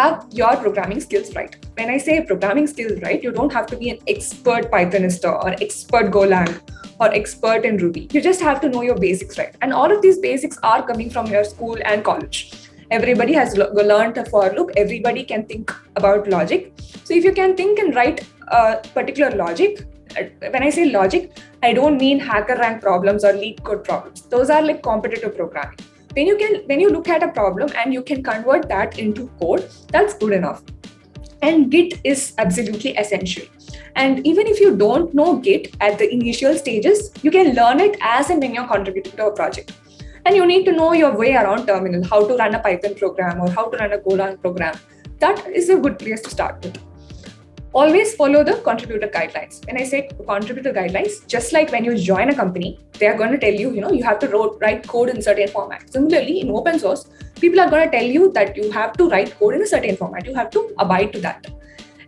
have your programming skills right. When I say programming skills right, you don't have to be an expert Pythonist or expert Golang or expert in Ruby. You just have to know your basics right. And all of these basics are coming from your school and college. Everybody has learned a for loop. Everybody can think about logic. So if you can think and write a particular logic, when I say logic, I don't mean hacker rank problems or leak code problems. Those are like competitive programming. When you look at a problem and you can convert that into code, that's good enough. And Git is absolutely essential. And even if you don't know Git at the initial stages, you can learn it as and when you're contributing to a project. And you need to know your way around terminal, how to run a Python program or how to run a Golang program. That is a good place to start with. Always follow the contributor guidelines. When I say contributor guidelines, just like when you join a company, they are going to tell you, you have to write code in certain format. Similarly, in open source, people are going to tell you that you have to write code in a certain format. You have to abide to that.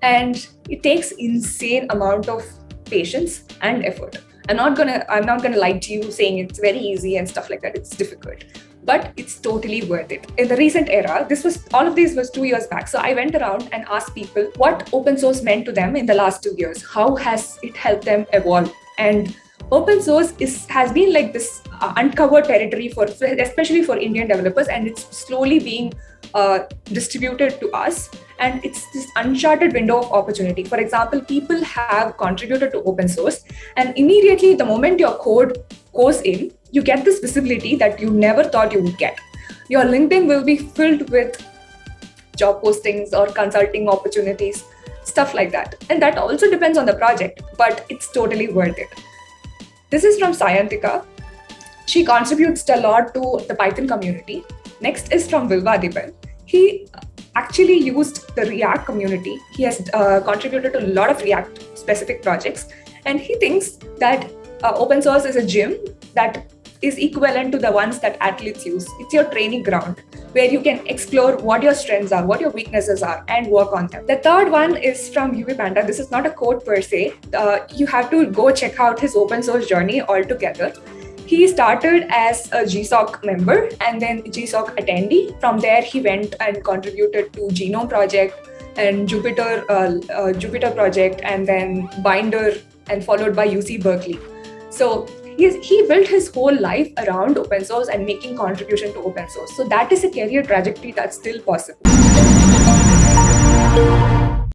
And it takes insane amount of patience and effort. I'm not gonna lie to you saying it's very easy and stuff like that. It's difficult, but it's totally worth it. In the recent era, all of this was 2 years back. So I went around and asked people what open source meant to them in the last 2 years. How has it helped them evolve? And open source has been like this uncovered territory especially for Indian developers, and it's slowly being distributed to us. And it's this uncharted window of opportunity. For example, people have contributed to open source, and immediately the moment your code goes in, you get this visibility that you never thought you would get. Your LinkedIn will be filled with job postings or consulting opportunities, stuff like that. And that also depends on the project, but it's totally worth it. This is from Sayantika. She contributes a lot to the Python community. Next is from Vilvadipan. He actually used the React community. He has contributed to a lot of React specific projects. And he thinks that open source is a gym that is equivalent to the ones that athletes use. It's your training ground where you can explore what your strengths are, what your weaknesses are, and work on them. The third one is from UV Panda. This is not a quote per se. You have to go check out his open source journey altogether. He started as a GSOC member and then GSOC attendee. From there, he went and contributed to Genome project and Jupyter project, and then Binder, and followed by UC Berkeley. So he built his whole life around open source and making contribution to open source. So that is a career trajectory that's still possible.